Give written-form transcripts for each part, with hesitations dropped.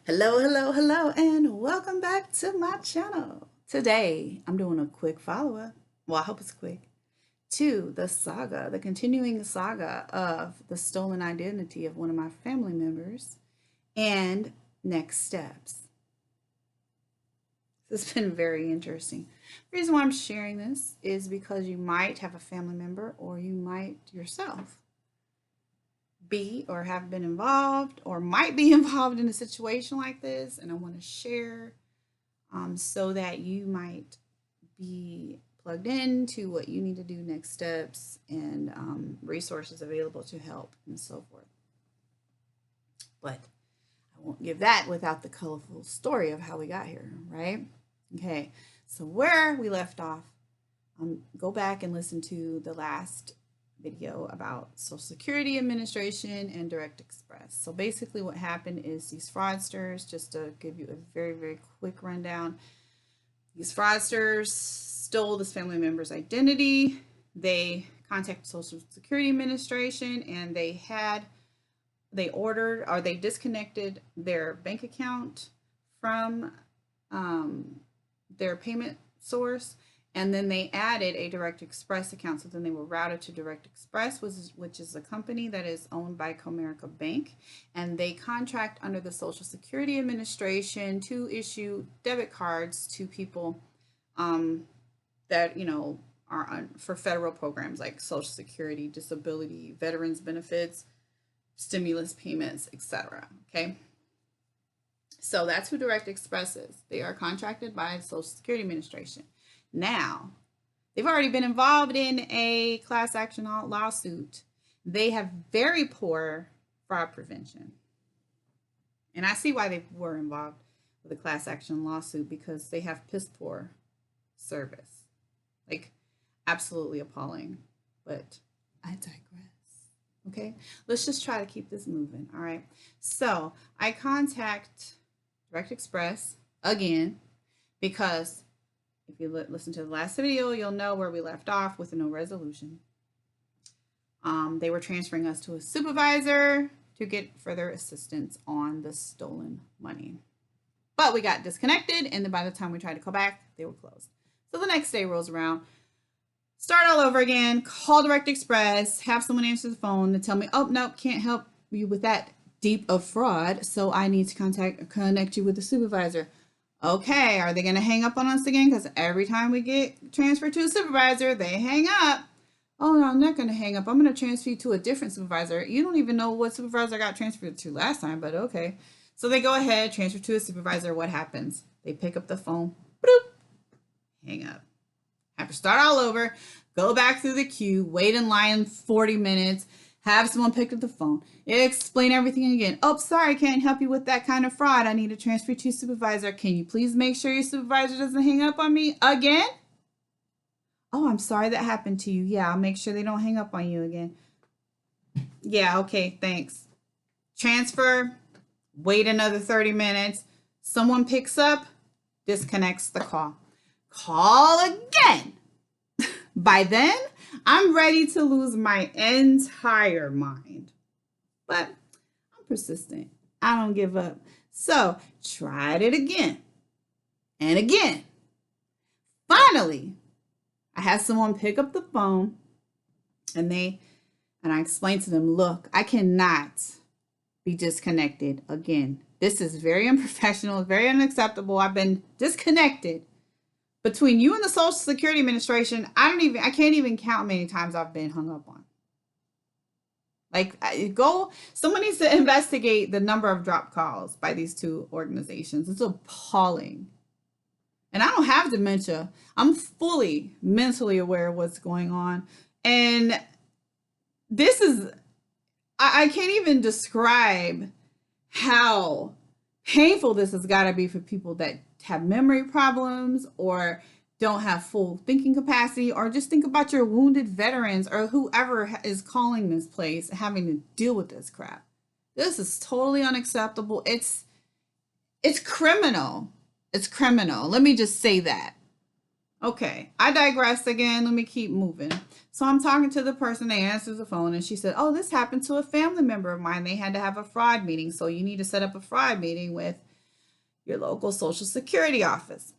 Hello, hello, hello, and welcome back to my channel. Today, I'm doing a quick follow-up. Well, I hope it's quick. To the saga, the continuing saga of the stolen identity of one of my family members and next steps. This has been very interesting. The reason why I'm sharing this is because you might have a family member or you might yourself be or have been involved or might be involved in a situation like this, and I want to share so that you might be plugged into what you need to do, next steps, and resources available to help and so forth. But I won't give that without the colorful story of how we got here, right? Okay, so where we left off, go back and listen to the last video about Social Security Administration and Direct Express. So basically what happened is these fraudsters, just to give you a very, very quick rundown, these fraudsters stole this family member's identity. They contacted Social Security Administration and they disconnected their bank account from their payment source, and then they added a Direct Express account. So then they were routed to Direct Express, which is a company that is owned by Comerica Bank, and they contract under the Social Security Administration to issue debit cards to people that are for federal programs like Social Security, disability, veterans benefits, stimulus payments, etc. Okay. So that's who Direct Express is. They are contracted by the Social Security Administration. Now, they've already been involved in a class action lawsuit. They have very poor fraud prevention. And I see why they were involved with a class action lawsuit, because they have piss poor service. Like, absolutely appalling. But I digress. Okay, let's just try to keep this moving. All right. So I contact Direct Express again because if you listen to the last video, you'll know where we left off with no resolution. They were transferring us to a supervisor to get further assistance on the stolen money. But we got disconnected, and then by the time we tried to call back, they were closed. So the next day rolls around. Start all over again, call Direct Express, have someone answer the phone to tell me, oh, nope, can't help you with that deep of fraud, so I need to connect you with the supervisor. Okay, are they going to hang up on us again? Because every time we get transferred to a supervisor, they hang up. Oh, no, I'm not going to hang up. I'm going to transfer you to a different supervisor. You don't even know what supervisor I got transferred to last time, but okay. So they go ahead, transfer to a supervisor. What happens? They pick up the phone, bloop, hang up. Have to start all over, go back through the queue, wait in line 40 minutes, have someone pick up the phone, explain everything again. Oh, sorry, can't help you with that kind of fraud. I need to transfer to supervisor. Can you please make sure your supervisor doesn't hang up on me again? Oh, I'm sorry that happened to you. Yeah, I'll make sure they don't hang up on you again. Yeah, okay, thanks. Transfer, wait another 30 minutes. Someone picks up, disconnects the call. Call again. By then, I'm ready to lose my entire mind. But I'm persistent. I don't give up. So, tried it again and again. Finally, I had someone pick up the phone and I explained to them, look, I cannot be disconnected again. This is very unprofessional, very unacceptable. I've been disconnected. Between you and the Social Security Administration, I can't even count how many times I've been hung up on. Like, someone needs to investigate the number of drop calls by these two organizations. It's appalling. And I don't have dementia. I'm fully mentally aware of what's going on. And this is, I can't even describe how painful this has got to be for people that have memory problems or don't have full thinking capacity, or just think about your wounded veterans or whoever is calling this place having to deal with this crap. This is totally unacceptable. It's criminal. It's criminal. Let me just say that. Okay, I digress again. Let me keep moving. So I'm talking to the person that answers the phone, and she said, oh, this happened to a family member of mine. They had to have a fraud meeting. So you need to set up a fraud meeting with your local Social Security office.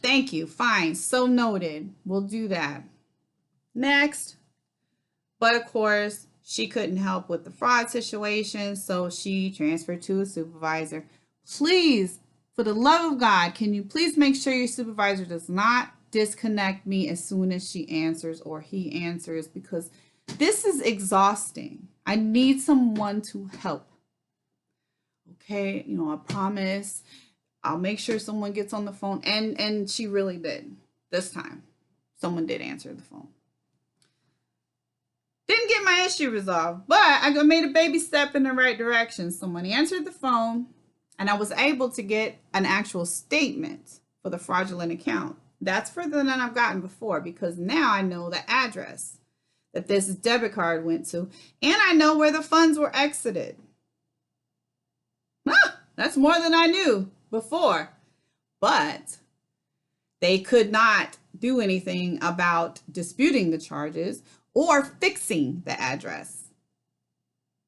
Thank you. Fine. So noted. We'll do that. Next. But of course, she couldn't help with the fraud situation, so she transferred to a supervisor. Please, for the love of God, can you please make sure your supervisor does not disconnect me as soon as she answers or he answers, because this is exhausting. I need someone to help. Okay, I promise I'll make sure someone gets on the phone. And she really did this time. Someone did answer the phone. Didn't get my issue resolved, but I made a baby step in the right direction. Someone answered the phone, and I was able to get an actual statement for the fraudulent account. That's further than I've gotten before, because now I know the address that this debit card went to, and I know where the funds were exited. That's more than I knew before. But they could not do anything about disputing the charges or fixing the address.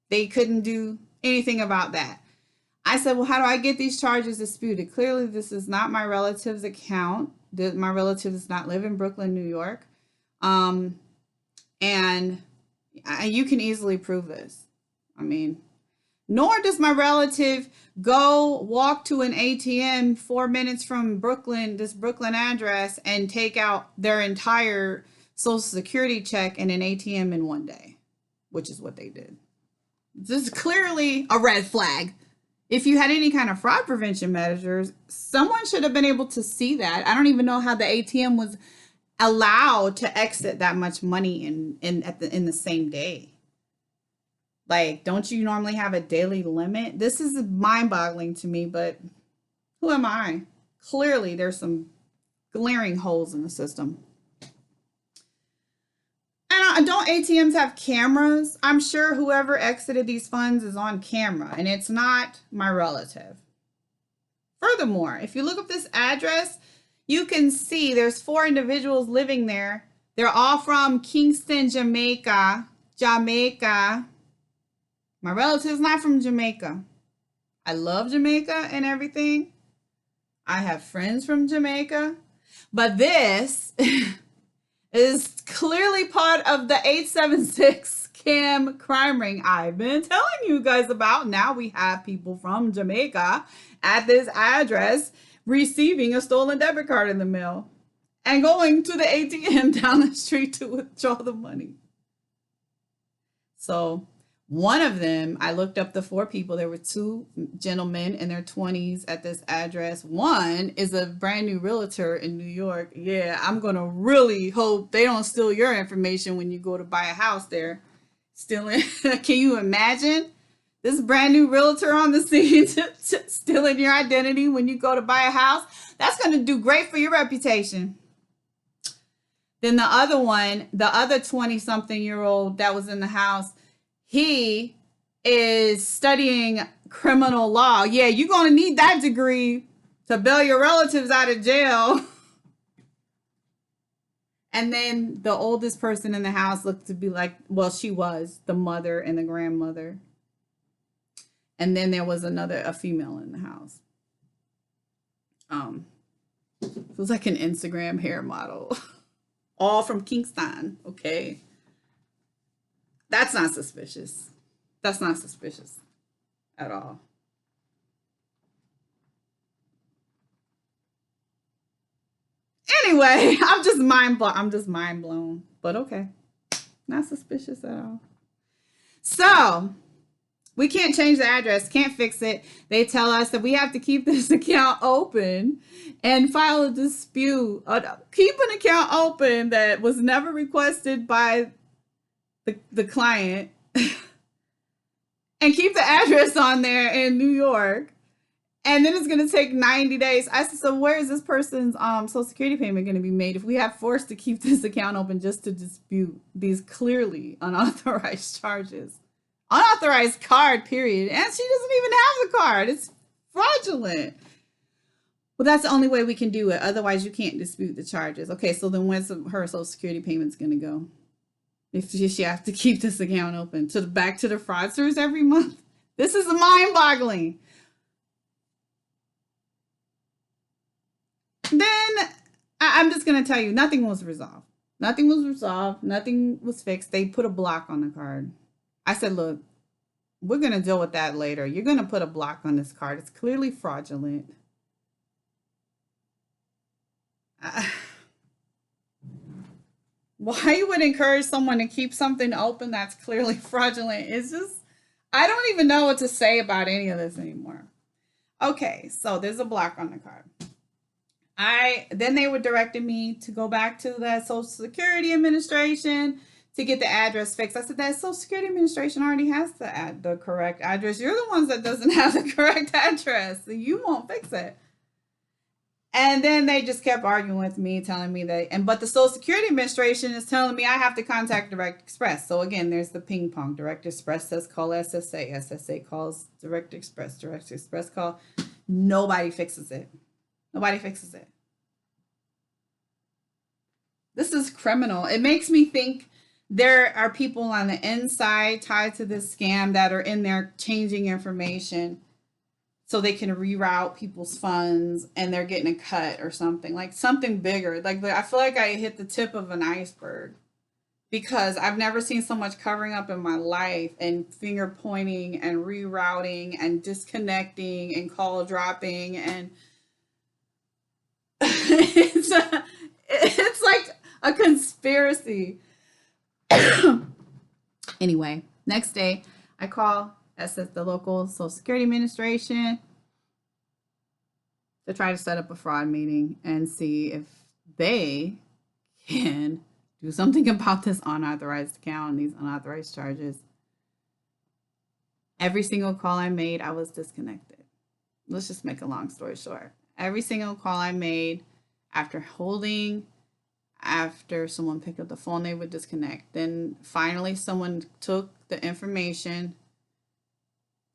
They couldn't do anything about that. I said, well, how do I get these charges disputed? Clearly, this is not my relative's account. My relative does not live in Brooklyn, New York. And you can easily prove this. Nor does my relative go walk to an ATM 4 minutes from Brooklyn, this Brooklyn address, and take out their entire Social Security check in an ATM in one day, which is what they did. This is clearly a red flag. If you had any kind of fraud prevention measures, someone should have been able to see that. I don't even know how the ATM was allowed to exit that much money in the same day. Like, don't you normally have a daily limit? This is mind-boggling to me, but who am I? Clearly, there's some glaring holes in the system. And don't ATMs have cameras? I'm sure whoever exited these funds is on camera, and it's not my relative. Furthermore, if you look up this address, you can see there's 4 individuals living there. They're all from Kingston, Jamaica. My relative's not from Jamaica. I love Jamaica and everything. I have friends from Jamaica. But this is clearly part of the 876 scam crime ring I've been telling you guys about. Now we have people from Jamaica at this address receiving a stolen debit card in the mail and going to the ATM down the street to withdraw the money. So one of them, I looked up the 4 people. There were 2 gentlemen in their 20s at this address. One is a brand new realtor in New York. Yeah, I'm going to really hope they don't steal your information when you go to buy a house there. Stealing. Can you imagine this brand new realtor on the scene stealing your identity when you go to buy a house? That's going to do great for your reputation. Then the other one, the other 20-something-year-old that was in the house, he is studying criminal law. Yeah, you're going to need that degree to bail your relatives out of jail. And then the oldest person in the house looked to be like, well, she was the mother and the grandmother. And then there was a female in the house. It was like an Instagram hair model. All from Kingston, okay? That's not suspicious. That's not suspicious at all. Anyway, I'm just mind blown. But okay. Not suspicious at all. So, we can't change the address, can't fix it. They tell us that we have to keep this account open and file a dispute. Keep an account open that was never requested by the client and keep the address on there in New York, and then it's going to take 90 days. I said, so where is this person's Social Security payment going to be made if we have forced to keep this account open just to dispute these clearly unauthorized charges? Unauthorized card, period. And she doesn't even have the card. It's fraudulent. Well, that's the only way we can do it. Otherwise, you can't dispute the charges. Okay, so then when's her Social Security payment's going to go? If she has to keep this account open back to the fraudsters every month. This is mind-boggling. then I'm just going to tell you, nothing was resolved. Nothing was resolved. Nothing was fixed. They put a block on the card. I said, look, we're going to deal with that later. You're going to put a block on this card. It's clearly fraudulent. Why you would encourage someone to keep something open that's clearly fraudulent is just, I don't even know what to say about any of this anymore. Okay, so there's a block on the card. Then they were directing me to go back to the Social Security Administration to get the address fixed. I said, that Social Security Administration already has the correct address. You're the ones that doesn't have the correct address, so you won't fix it. And then they just kept arguing with me, telling me that, but the Social Security Administration is telling me I have to contact Direct Express. So again, there's the ping pong. Direct Express says call SSA. SSA calls Direct Express. Direct Express call. Nobody fixes it. Nobody fixes it. This is criminal. It makes me think there are people on the inside tied to this scam that are in there changing information so they can reroute people's funds and they're getting a cut or something, like something bigger. Like, I feel like I hit the tip of an iceberg because I've never seen so much covering up in my life, and finger pointing and rerouting and disconnecting and call dropping. And it's like a conspiracy. Anyway, next day I call the local Social Security Administration to try to set up a fraud meeting and see if they can do something about this unauthorized account and these unauthorized charges. Every single call I made, I was disconnected. Let's just make a long story short. Every single call I made, after someone picked up the phone, they would disconnect. Then finally someone took the information,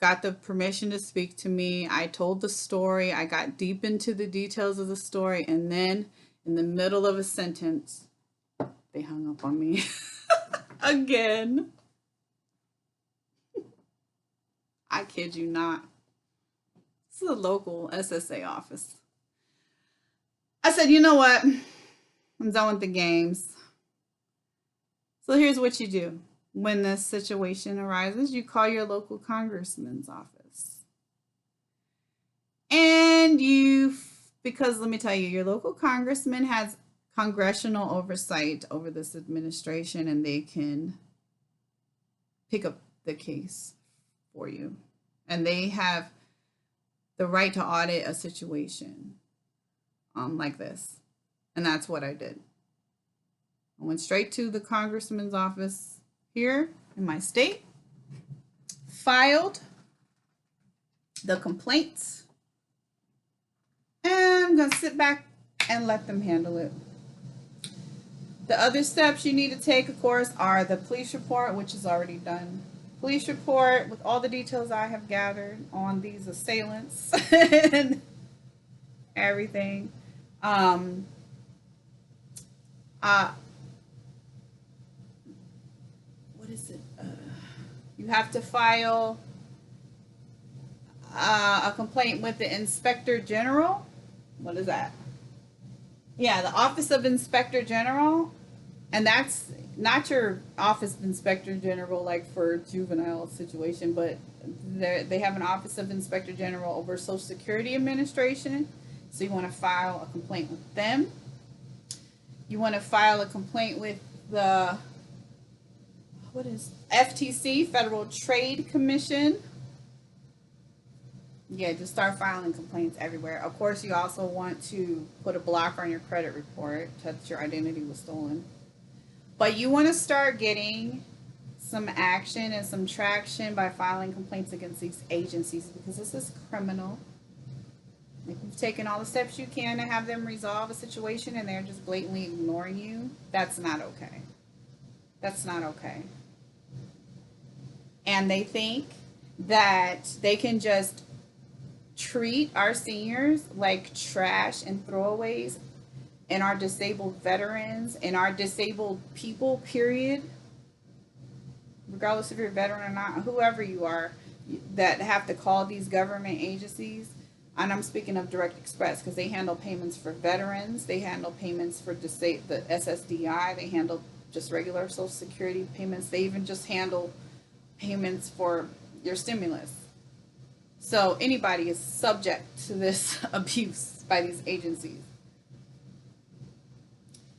got the permission to speak to me. I told the story. I got deep into the details of the story. And then in the middle of a sentence, they hung up on me again. I kid you not. This is a local SSA office. I said, you know what? I'm done with the games. So here's what you do. When this situation arises, you call your local congressman's office. And because let me tell you, your local congressman has congressional oversight over this administration, and they can pick up the case for you. And they have the right to audit a situation like this. And that's what I did. I went straight to the congressman's office here in my state, filed the complaints, and I'm going to sit back and let them handle it. The other steps you need to take, of course, are the police report, which is already done. Police report with all the details I have gathered on these assailants and everything. What is it? You have to file a complaint with the Inspector General. What is that? Yeah, the Office of Inspector General. And that's not your Office of Inspector General like for juvenile situation, but they have an Office of Inspector General over Social Security Administration. So you want to file a complaint with them. You want to file a complaint with the FTC, Federal Trade Commission. Yeah, just start filing complaints everywhere. Of course, you also want to put a block on your credit report that your identity was stolen. But you want to start getting some action and some traction by filing complaints against these agencies, because this is criminal. If you've taken all the steps you can to have them resolve a situation and they're just blatantly ignoring you, that's not okay. That's not okay. And they think that they can just treat our seniors like trash and throwaways, and our disabled veterans and our disabled people, period, regardless if you're a veteran or not, whoever you are, that have to call these government agencies. And I'm speaking of Direct Express because they handle payments for veterans. They handle payments for the SSDI. They handle just regular Social Security payments. They even just handle payments for your stimulus. So anybody is subject to this abuse by these agencies.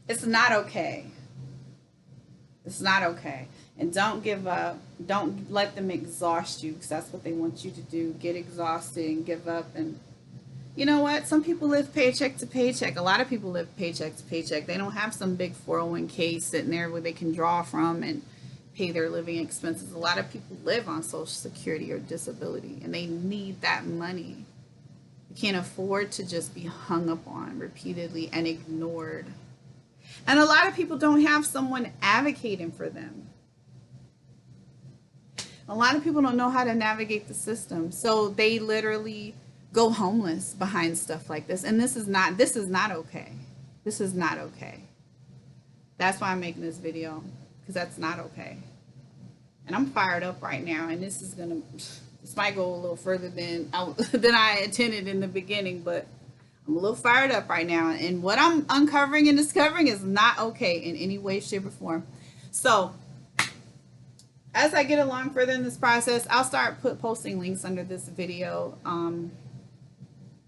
It's not okay. It's not okay. And don't give up. Don't let them exhaust you, because that's what they want you to do. Get exhausted and give up. And you know what? Some people live paycheck to paycheck. A lot of people live paycheck to paycheck. They don't have some big 401k sitting there where they can draw from and pay their living expenses. A lot of people live on Social Security or disability, and they need that money. You can't afford to just be hung up on repeatedly and ignored. And a lot of people don't have someone advocating for them. A lot of people don't know how to navigate the system. So they literally go homeless behind stuff like this. And this is not okay. This is not okay. That's why I'm making this video, because that's not okay. And I'm fired up right now, and this might go a little further than I intended in the beginning, but I'm a little fired up right now, and what I'm uncovering and discovering is not okay in any way, shape, or form. So as I get along further in this process, I'll start posting links under this video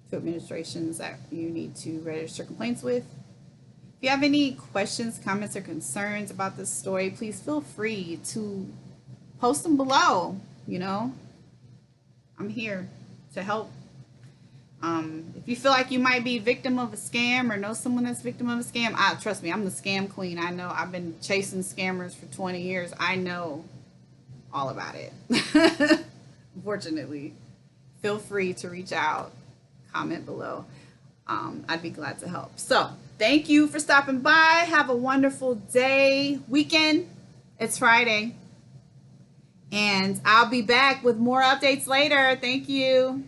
to administrations that you need to register complaints with. If you have any questions, comments, or concerns about this story, please feel free to post them below. You know, I'm here to help. If you feel like you might be victim of a scam or know someone that's victim of a scam, trust me, I'm the scam queen. I know. I've been chasing scammers for 20 years. I know all about it. Unfortunately, feel free to reach out, comment below. I'd be glad to help. So thank you for stopping by. Have a wonderful day, weekend. It's Friday. And I'll be back with more updates later. Thank you.